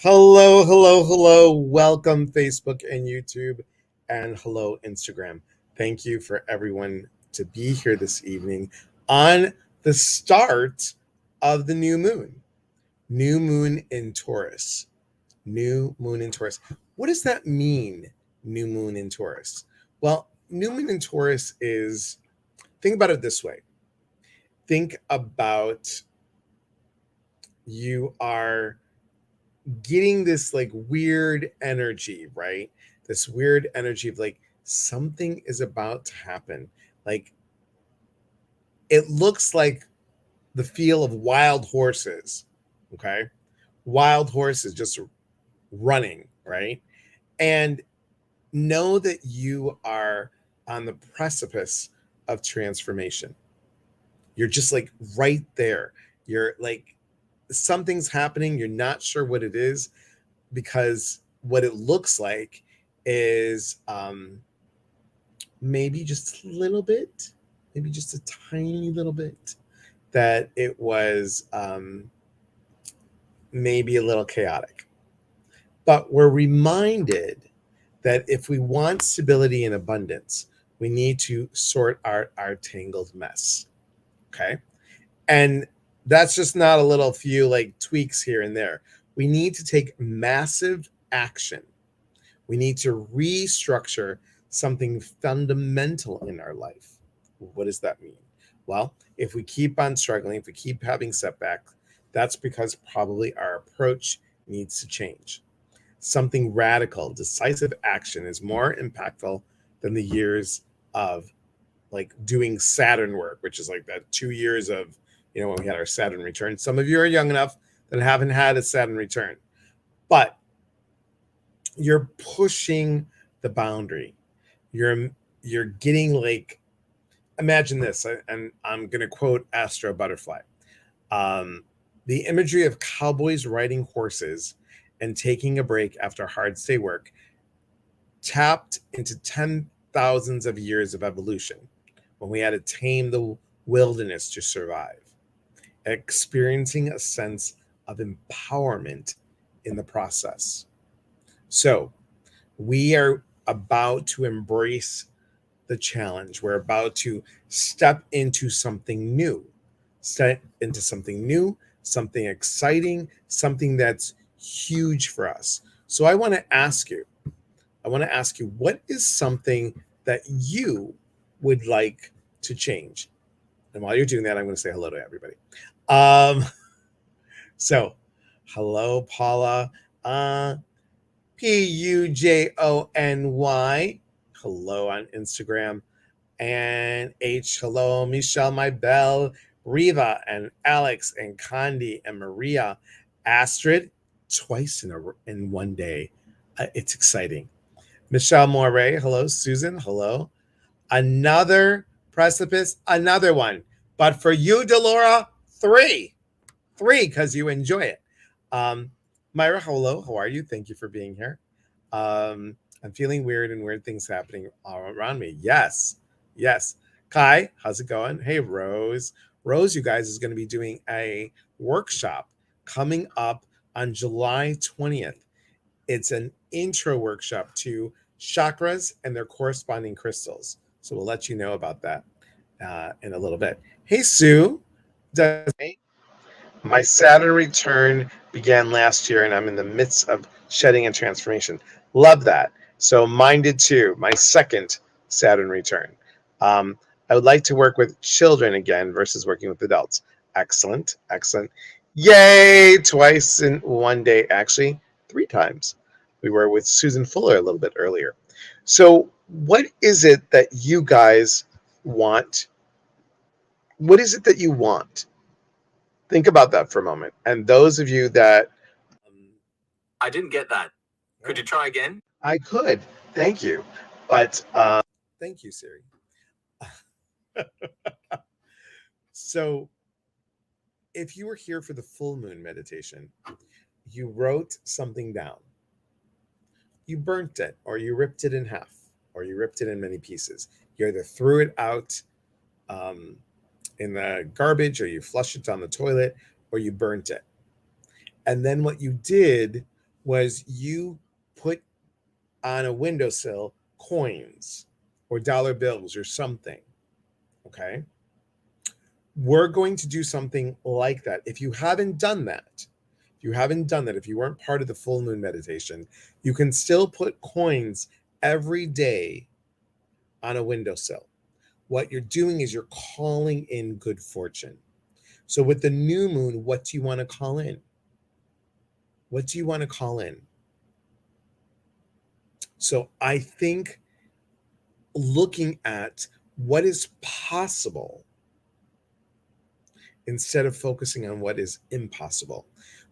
Hello, hello, hello. Welcome, Facebook and YouTube, and hello, Instagram. Thank you for everyone to be here this evening on the start of the new moon. New moon in Taurus. New moon in Taurus. What does that mean, new moon in Taurus? Well, new moon in Taurus is, think about it this way. Think about you are getting this like weird energy, right? This weird energy of like something is about to happen. Like it looks like the feel of wild horses, okay? Wild horses just running, right? And know that you are on the precipice of transformation. You're just like right there. You're like something's happening, you're not sure what it is, because what it looks like is maybe just a little bit, maybe just a tiny little bit, that it was maybe a little chaotic. But we're reminded that if we want stability and abundance, we need to sort out our tangled mess. Okay. And that's just not a little few like tweaks here and there. We need to take massive action. We need to restructure something fundamental in our life. What does that mean? Well, if we keep on struggling, if we keep having setbacks, that's because probably our approach needs to change. Something radical, decisive action is more impactful than the years of like doing Saturn work, which is like that 2 years of, when we had our Saturn return. Some of you are young enough that haven't had a Saturn return, but you're pushing the boundary. You're getting like, imagine this, and I'm going to quote Astro Butterfly. The imagery of cowboys riding horses and taking a break after hard day work tapped into 10,000s of years of evolution when we had to tame the wilderness to survive, experiencing a sense of empowerment in the process. So, we are about to embrace the challenge. We're about to step into something new, something exciting, something that's huge for us. So I want to ask you, what is something that you would like to change? And while you're doing that, I'm going to say hello to everybody. Um, so, hello, Paula. Pujony. Hello on Instagram. And hello, Michelle, my belle, Riva, and Alex, and Condi, and Maria, Astrid, twice in one day. It's exciting. Michelle Moray, hello. Susan, hello. Another precipice, another one. But for you, Delora, three, because you enjoy it. Myra, hello. How are you? Thank you for being here. I'm feeling weird and weird things happening all around me. Yes. Kai, how's it going? Hey, Rose. Rose, you guys, is going to be doing a workshop coming up on July 20th. It's an intro workshop to chakras and their corresponding crystals. So we'll let you know about that in a little bit. Hey, Sue. My Saturn return began last year, and I'm in the midst of shedding and transformation. Love that. So mine did too. My second Saturn return. I would like to work with children again versus working with adults. Excellent. Yay! Twice in one day, actually, 3 times. We were with Susan Fuller a little bit earlier. So, what is it that you guys want? What is it that you want? Think about that for a moment. And those of you that I didn't get that. Could you try again? I could, thank you, but thank you, Siri. So, if you were here for the full moon meditation, you wrote something down. You burnt it, or you ripped it in half, or you ripped it in many pieces. You either threw it out in the garbage, or you flushed it down the toilet, or you burnt it. And then what you did was you put on a windowsill coins or dollar bills or something. Okay. We're going to do something like that. If you haven't done that, if you weren't part of the full moon meditation, you can still put coins every day on a windowsill. What you're doing is you're calling in good fortune. So with the new moon, what do you want to call in? What do you want to call in? So I think looking at what is possible instead of focusing on what is impossible.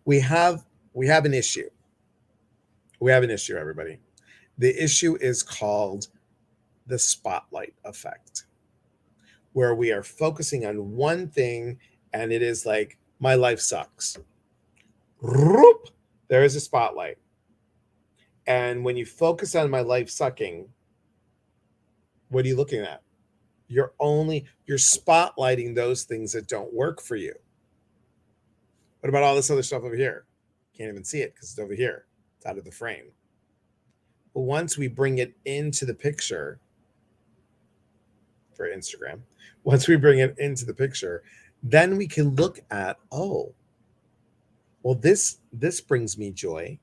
We have an issue. We have an issue, everybody. The issue is called the spotlight effect, where we are focusing on one thing and it is like, my life sucks. There is a spotlight. And when you focus on my life sucking, what are you looking at? You're spotlighting those things that don't work for you. What about all this other stuff over here? Can't even see it because it's over here. It's out of the frame. But once we bring it into the picture for Instagram, then we can look at, oh, well, this brings me joy.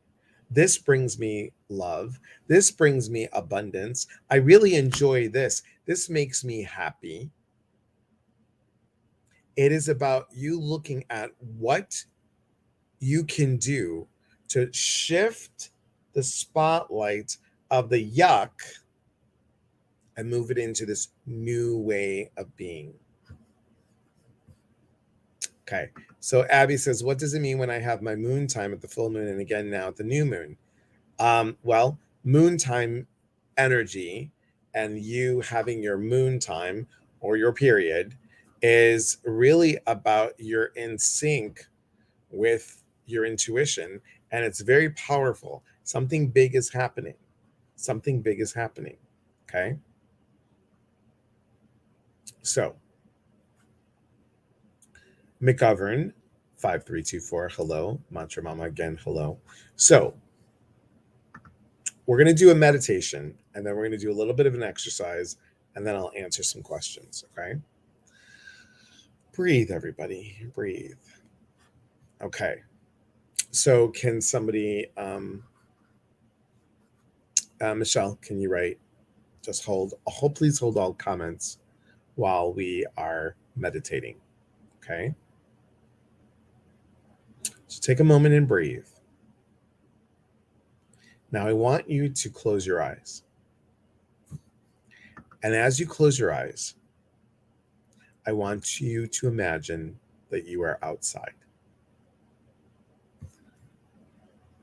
This brings me love. This brings me abundance. I really enjoy this. This makes me happy. It is about you looking at what you can do to shift the spotlight of the yuck and move it into this new way of being. Okay. So Abby says, what does it mean when I have my moon time at the full moon and again now at the new moon? Well, moon time energy and you having your moon time or your period is really about you're in sync with your intuition, and it's very powerful. Something big is happening. Okay. So McGovern 5324, hello. Mantra Mama again, hello. So we're going to do a meditation, and then we're going to do a little bit of an exercise, and then I'll answer some questions. Okay. Breathe, everybody. Breathe. Okay. So can somebody, Michelle, can you write? Just please hold all comments while we are meditating. Okay. So take a moment and breathe. Now I want you to close your eyes. And as you close your eyes, I want you to imagine that you are outside.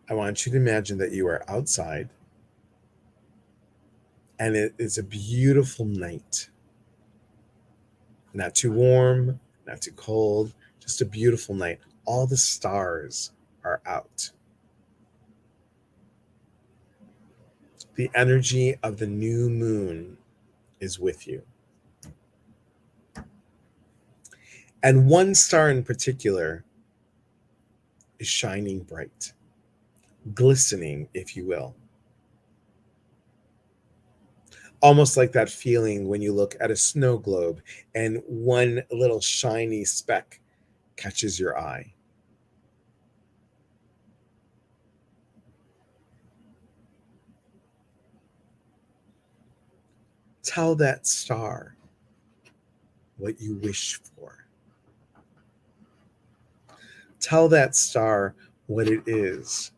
I want you to imagine that you are outside and it is a beautiful night. Not too warm, not too cold, just a beautiful night. All the stars are out. The energy of the new moon is with you. And one star in particular is shining bright, glistening, if you will. Almost like that feeling when you look at a snow globe and one little shiny speck catches your eye. Tell that star what you wish for. Tell that star what it is.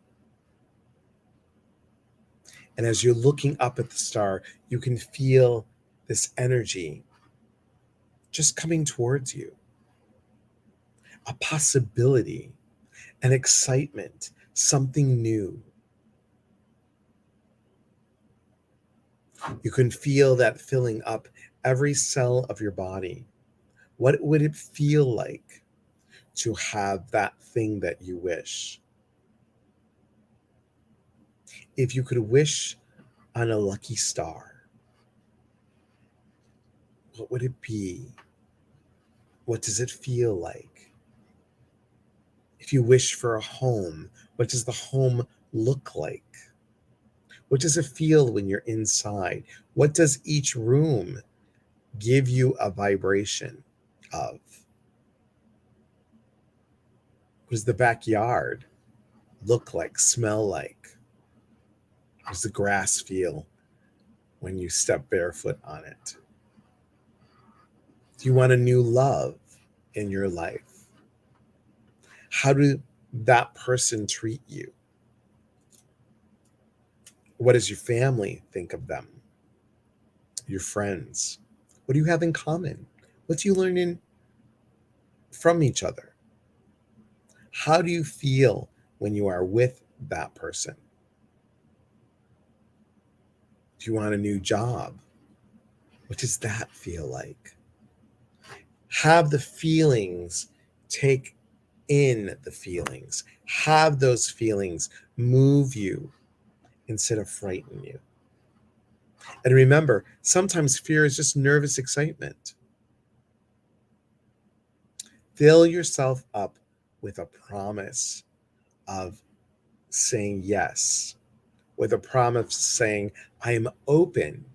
And as you're looking up at the star, you can feel this energy just coming towards you. A possibility, an excitement, something new. You can feel that filling up every cell of your body. What would it feel like to have that thing that you wish? If you could wish on a lucky star, what would it be? What does it feel like? If you wish for a home, what does the home look like? What does it feel when you're inside? What does each room give you a vibration of? What does the backyard look like, smell like? How does the grass feel when you step barefoot on it? Do you want a new love in your life? How do that person treat you? What does your family think of them? Your friends? What do you have in common? What do you learn from each other? How do you feel when you are with that person? Do you want a new job? What does that feel like? Have the feelings, take in the feelings. Have those feelings move you instead of frighten you. And remember, sometimes fear is just nervous excitement. Fill yourself up with a promise of saying yes, with a promise saying, I am open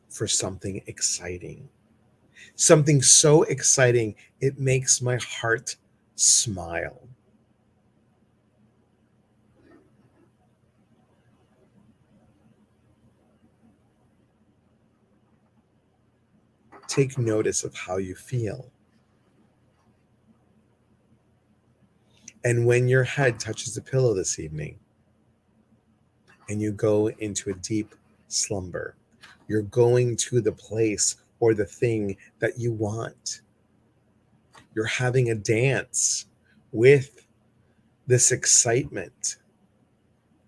for something exciting. Something so exciting, it makes my heart smile. Take notice of how you feel. And when your head touches the pillow this evening and you go into a deep slumber, you're going to the place or the thing that you want. You're having a dance with this excitement,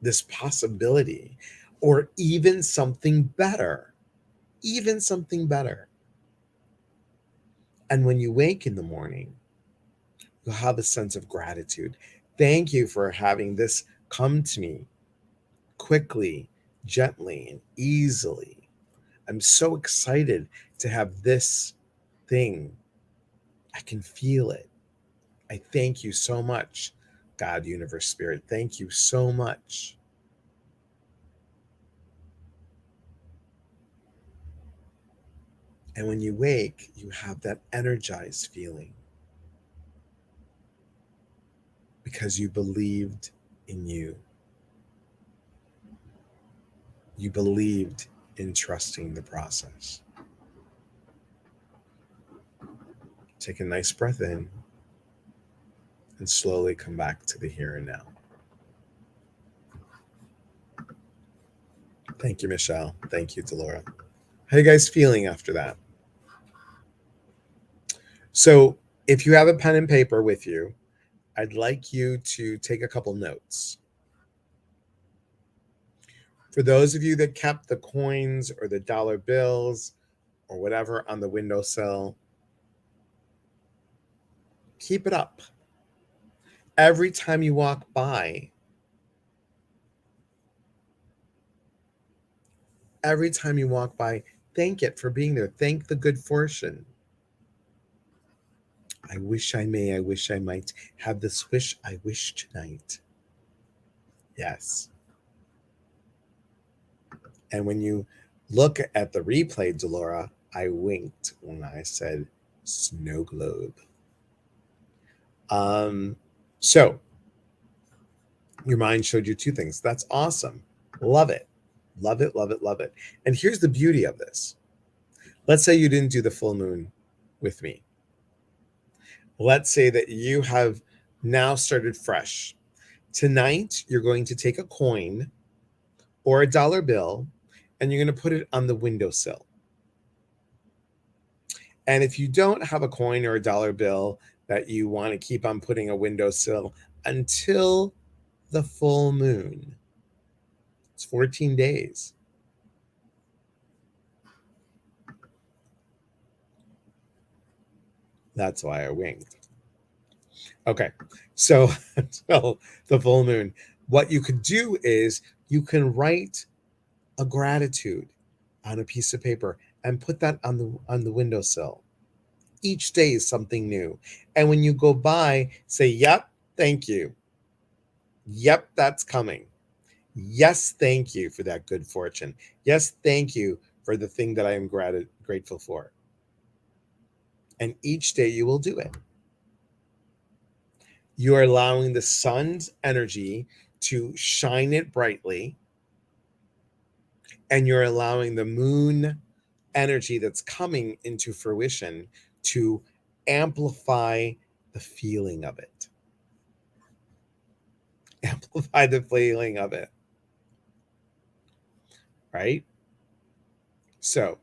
this possibility, or even something better. Even something better. And when you wake in the morning, you'll have a sense of gratitude. Thank you for having this come to me quickly, gently, and easily. I'm so excited to have this thing. I can feel it. I thank you so much, God, universe, spirit. Thank you so much. And when you wake, you have that energized feeling because you believed in you. You believed in trusting the process. Take a nice breath in and slowly come back to the here and now. Thank you, Michelle. Thank you, Delora. How are you guys feeling after that? So, if you have a pen and paper with you, I'd like you to take a couple notes. For those of you that kept the coins or the dollar bills or whatever on the windowsill, keep it up. Every time you walk by, thank it for being there. Thank the good fortune. I wish I may, I wish I might have this wish I wish tonight. Yes. And when you look at the replay, Delora, I winked when I said snow globe. So your mind showed you two things. That's awesome. Love it. Love it, love it, love it. And here's the beauty of this. Let's say you didn't do the full moon with me. Let's say that you have now started fresh. Tonight, you're going to take a coin or a dollar bill and you're going to put it on the windowsill. And if you don't have a coin or a dollar bill that you want to keep on putting a windowsill until the full moon, it's 14 days. That's why I winked. Okay, so until the full moon, what you could do is you can write a gratitude on a piece of paper and put that on the windowsill. Each day is something new. And when you go by, say, yep, thank you. Yep, that's coming. Yes, thank you for that good fortune. Yes, thank you for the thing that I am grateful for. And each day you will do it. You are allowing the sun's energy to shine it brightly, and you're allowing the moon energy that's coming into fruition to amplify the feeling of it. Amplify the feeling of it. Right? So,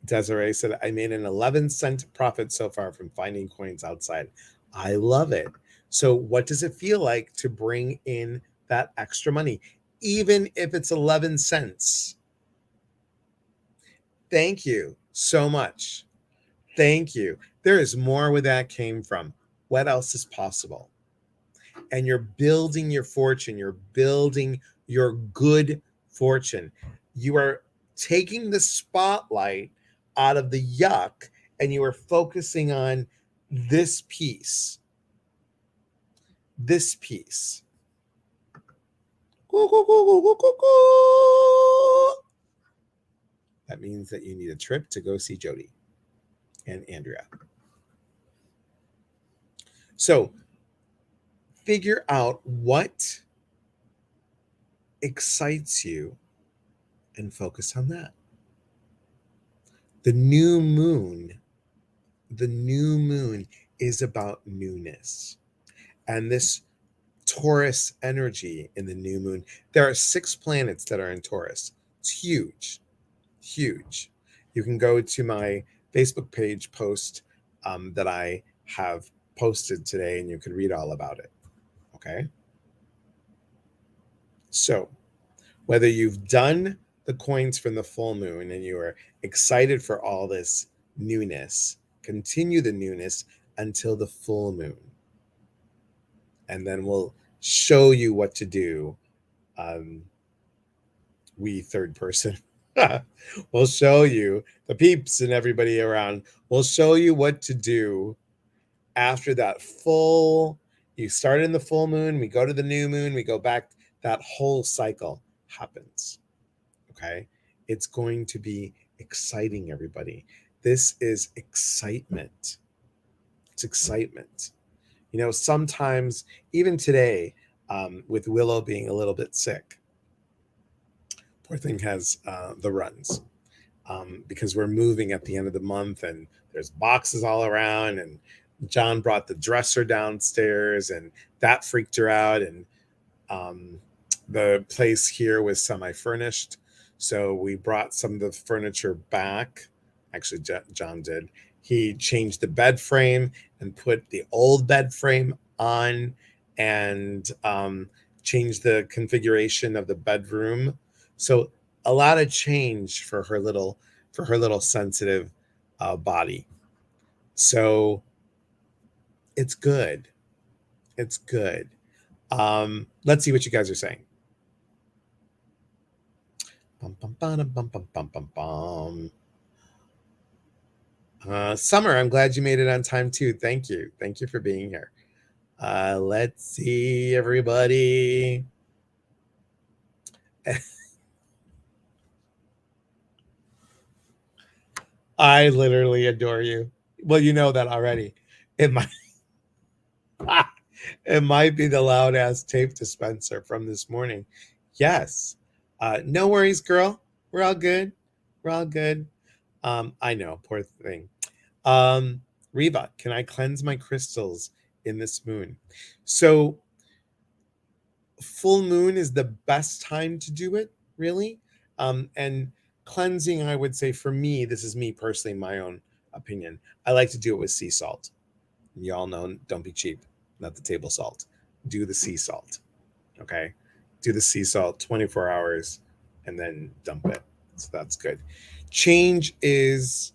Desiree said, I made an 11-cent profit so far from finding coins outside. I love it. So, what does it feel like to bring in that extra money, even if it's 11 cents? Thank you so much. Thank you. There is more where that came from. What else is possible? And you're building your fortune, you're building your good fortune. You are taking the spotlight out of the yuck and you are focusing on this piece. This piece. That means that you need a trip to go see Jody and Andrea. So figure out what excites you and focus on that. The new moon is about newness. And this Taurus energy in the new moon, there are 6 planets that are in Taurus. It's huge, huge. You can go to my Facebook page post that I have posted today and you can read all about it. Okay. So, whether you've done the coins from the full moon and you are excited for all this newness, continue the newness until the full moon. And then we'll show you what to do. We third person. We'll show you, the peeps and everybody around, we'll show you what to do after that full. You start in the full moon, we go to the new moon, we go back, that whole cycle happens. Okay. It's going to be exciting, everybody. This is excitement. It's excitement. You know, sometimes, even today, with Willow being a little bit sick, poor thing has the runs because we're moving at the end of the month and there's boxes all around. And John brought the dresser downstairs and that freaked her out. And the place here was semi-furnished. So we brought some of the furniture back. Actually, John did. He changed the bed frame and put the old bed frame on and changed the configuration of the bedroom. So a lot of change for her little sensitive body. So it's good. It's good. Let's see what you guys are saying. Summer, I'm glad you made it on time too. Thank you. Thank you for being here. Let's see, everybody. I literally adore you. Well, you know that already. It might it might be the loud ass tape dispenser from this morning. Yes. No worries, girl. We're all good. We're all good. I know, poor thing. Reva, can I cleanse my crystals in this moon? So full moon is the best time to do it, really. And cleansing, I would say for me, this is me personally, my own opinion. I like to do it with sea salt. Y'all know, don't be cheap, not the table salt. Do the sea salt. Okay. Do the sea salt 24 hours and then dump it. So that's good. Change is,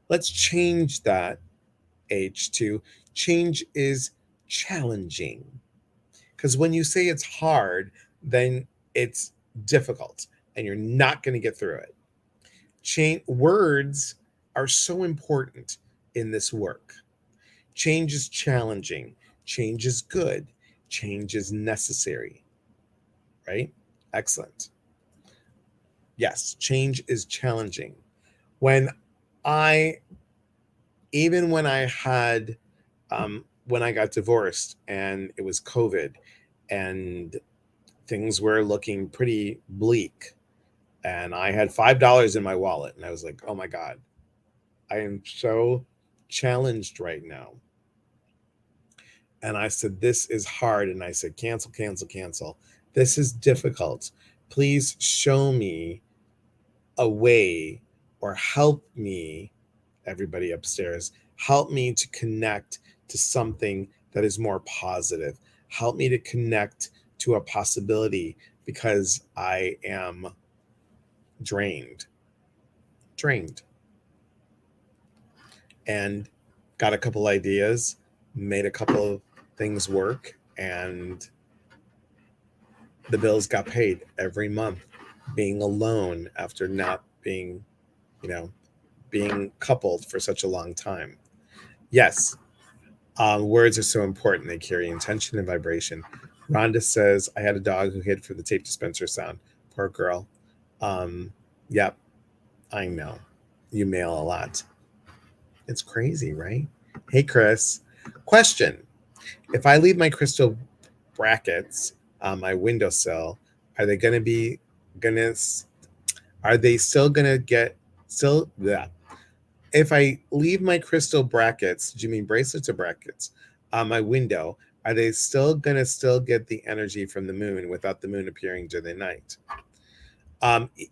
let's change that H to change is challenging. Because when you say it's hard, then it's difficult and you're not going to get through it. Words are so important in this work. Change is challenging. Change is good. Change is necessary, right? Excellent. Yes, change is challenging. When even when I had, when I got divorced and it was COVID and things were looking pretty bleak, and I had $5 in my wallet, and I was like, oh my God, I am so challenged right now. And I said, this is hard. And I said, cancel, cancel, cancel. This is difficult. Please show me a way, or help me, everybody upstairs, help me to connect to something that is more positive. Help me to connect to a possibility, because I am drained. And got a couple ideas, made a couple of things work, and the bills got paid every month. Being alone after not being, being coupled for such a long time. Yes, words are so important. They carry intention and vibration. Rhonda says, I had a dog who hid for the tape dispenser sound. Poor girl. Yep, I know. You mail a lot. It's crazy, right? Hey, Chris. Question. If I leave my crystal brackets on my windowsill, are they going to be gonna? Are they still going to get still? Yeah. If I leave my crystal brackets, do you mean bracelets or brackets, on my window, are they still going to still get the energy from the moon without the moon appearing during the night?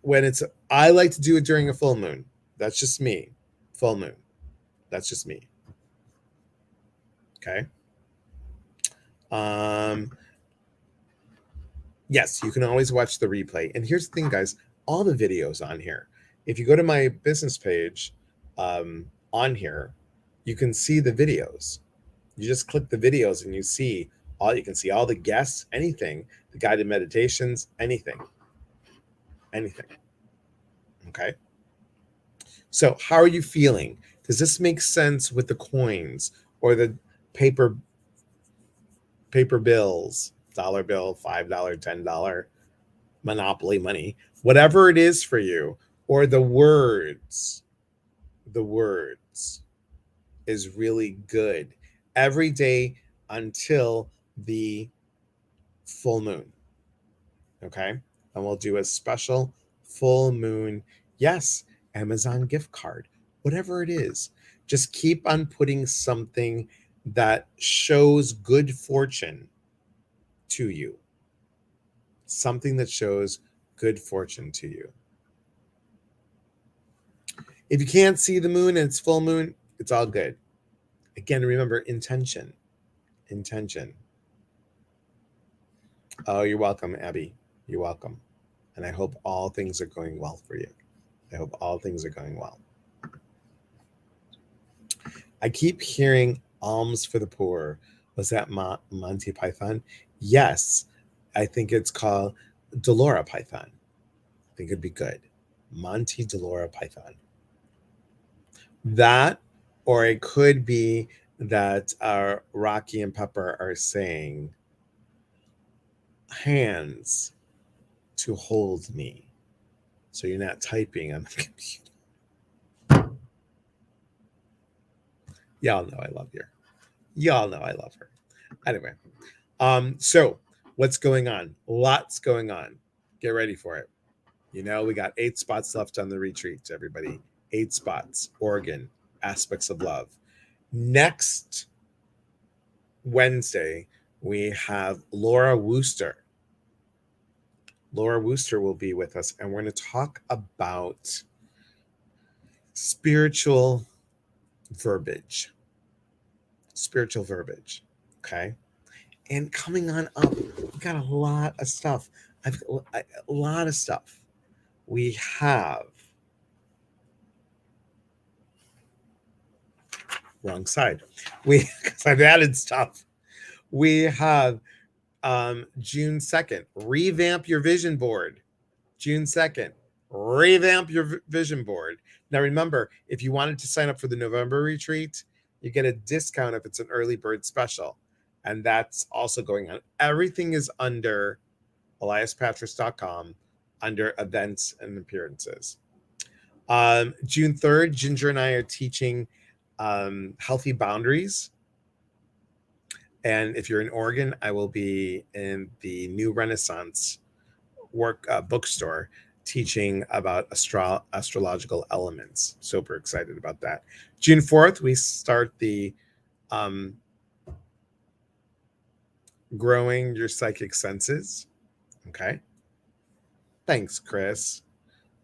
When it's, I like to do it during a full moon. That's just me. Full moon. That's just me. Okay. Yes, you can always watch the replay. And here's the thing, guys, all the videos on here. If you go to my business page on here, you can see the videos. You just click the videos and you can see all the guests, anything, the guided meditations, anything. Okay. So how are you feeling? Does this make sense with the coins or the paper bills, dollar bill, $5, $10, Monopoly money, whatever it is for you, or the words is really good every day until the full moon. Okay. And we'll do a special full moon. Yes, Amazon gift card, whatever it is. Just keep on putting something that shows good fortune to you. Something that shows good fortune to you. If you can't see the moon and it's full moon, it's all good. Again, remember intention. Oh, you're welcome, Abby. You're welcome. And I hope all things are going well for you. I hope all things are going well. I keep hearing alms for the poor. Was that Monty Python? Yes. I think it's called Delora Python. I think it'd be good. Monty Delora Python. That, or it could be that Rocky and Pepper are saying, hands to hold me. So you're not typing on the computer. Y'all know I love her. Y'all know I love her. Anyway, so what's going on? Lots going on. Get ready for it. We got 8 spots left on the retreat, everybody. 8 spots. Oregon, Aspects of Love. Next Wednesday, we have Laura Wooster. Laura Wooster will be with us, and we're going to talk about spiritual verbiage. Okay. And coming on up, we got a lot of stuff. We have wrong side. Because I've added stuff. We have June 2nd, revamp your vision board. June 2nd, revamp your vision board. Now remember, if you wanted to sign up for the November retreat, you get a discount if it's an early bird special. and that's also going on. Everything is under eliaspatris.com under events and appearances. June 3rd, Ginger and I are teaching healthy boundaries. And if you're in Oregon, I will be in the New Renaissance bookstore teaching about astrological elements. Super excited about that. June 4th, we start the Growing Your Psychic Senses. Okay. Thanks, Chris.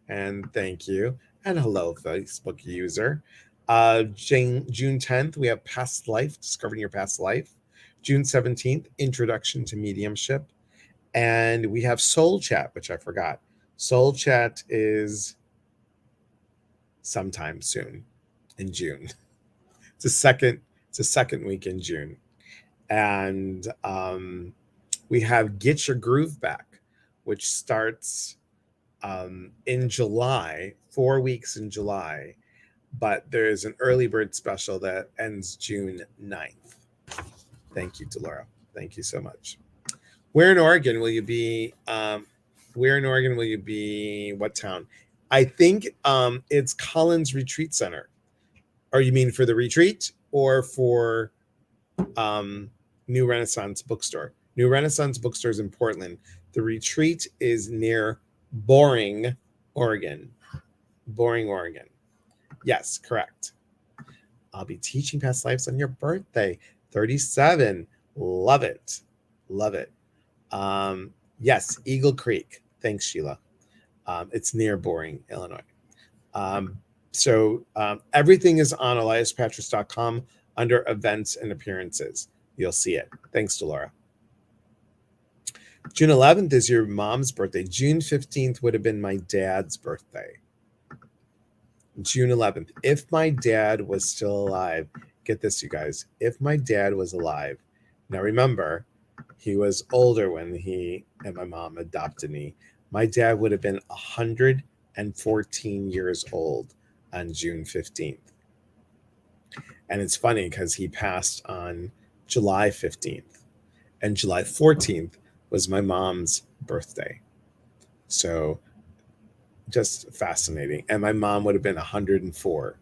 And thank you. And hello, Facebook user. June 10th, we have Past Life, Discovering Your Past Life. June 17th, Introduction to Mediumship. And we have Soul Chat, which I forgot. Soul Chat is sometime soon in June. It's a second week in June. And we have Get Your Groove Back, which starts in July, 4 weeks in July, but there's an early bird special that ends June 9th. Thank you, Delora. Thank you so much. Where in Oregon will you be? What town? I think it's Collins Retreat Center. Or you mean for the retreat or for New Renaissance Bookstore? New Renaissance Bookstore is in Portland. The retreat is near Boring, Oregon. Boring, Oregon. Yes, correct. I'll be teaching past lives on your birthday, 37. Love it. Love it. Yes, Eagle Creek. Thanks, Sheila. It's near Boring, Illinois. So everything is on eliaspatris.com under events and appearances. You'll see it. Thanks, Delora. June 11th is your mom's birthday. June 15th would have been my dad's birthday. June 11th. If my dad was still alive, get this, you guys. If my dad was alive, now remember, he was older when he and my mom adopted me. My dad would have been 114 years old on June 15th. And it's funny because he passed on July 15th. And July 14th was my mom's birthday. So just fascinating. And my mom would have been 104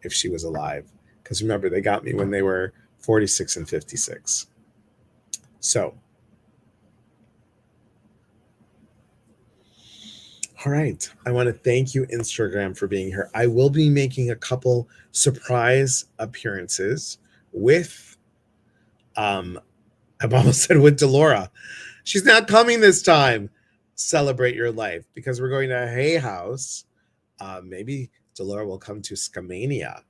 if she was alive. Because remember, they got me when they were 46 and 56. So, all right. I want to thank you, Instagram, for being here. I will be making a couple surprise appearances with, I've almost said with Delora. She's not coming this time. Celebrate your life, because we're going to Hay House. Maybe Delora will come to Skamania.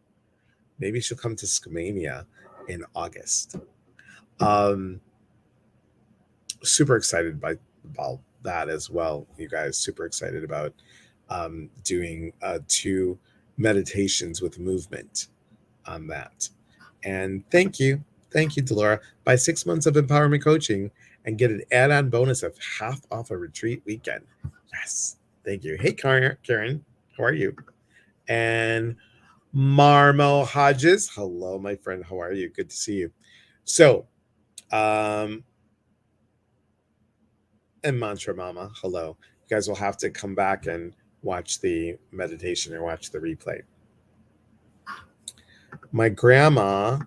Maybe she'll come to Skamania in August. Super excited about that as well, you guys. Super excited about doing 2 meditations with movement on that. And thank you, Delora. Buy 6 months of empowerment coaching and get an add-on bonus of half off a retreat weekend. Yes, thank you. Hey, Karen, how are you? And Marmo Hodges, hello, my friend. How are you? Good to see you. So, and Mantra Mama, hello. You guys will have to come back and watch the meditation or watch the replay. My grandma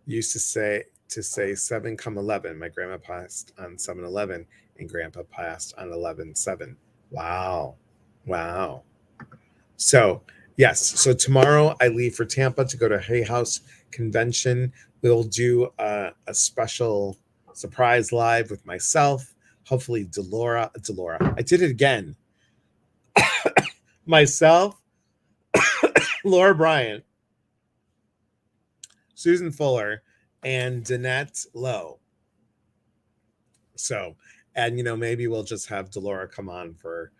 used to say 7 come 11. My grandma passed on 7/11 and grandpa passed on 11/7. Wow. So yes, so tomorrow I leave for Tampa to go to Hay House Convention. We'll do a special surprise live with myself. Hopefully Delora, I did it again. Myself, Laura Bryant, Susan Fuller, and Danette Lowe. So, and maybe we'll just have Delora come on for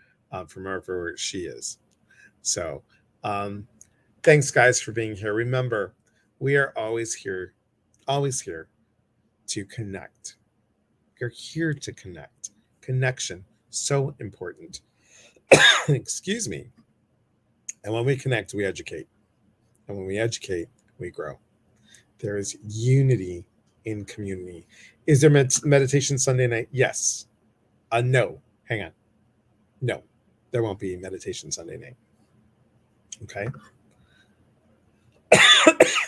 from wherever she is. So, thanks guys for being here. Remember, we are always here to connect. You're here to connect. Connection, so important. Excuse me. And when we connect, we educate. And when we educate, we grow. There is unity in community. Is there meditation Sunday night? Yes. No. Hang on. No, there won't be meditation Sunday night. Okay.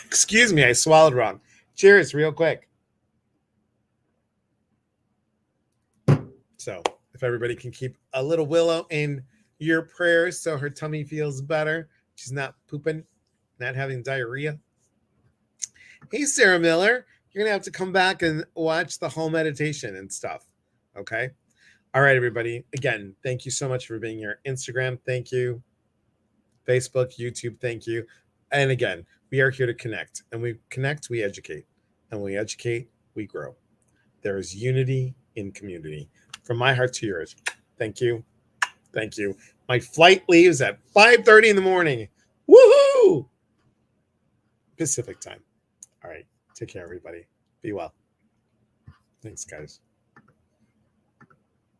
Excuse me, I swallowed wrong. Cheers, real quick. So, if everybody can keep a little Willow in your prayers so her tummy feels better, she's not pooping, not having diarrhea. Hey, Sarah Miller, you're going to have to come back and watch the whole meditation and stuff. Okay. All right, everybody. Again, thank you so much for being here. Instagram, thank you. Facebook, YouTube, thank you. And again, we are here to connect. And we connect, we educate. And we educate, we grow. There is unity in community. From my heart to yours. Thank you. Thank you. My flight leaves at 5:30 in the morning. Woohoo! Pacific time. All right. Take care, everybody. Be well. Thanks, guys.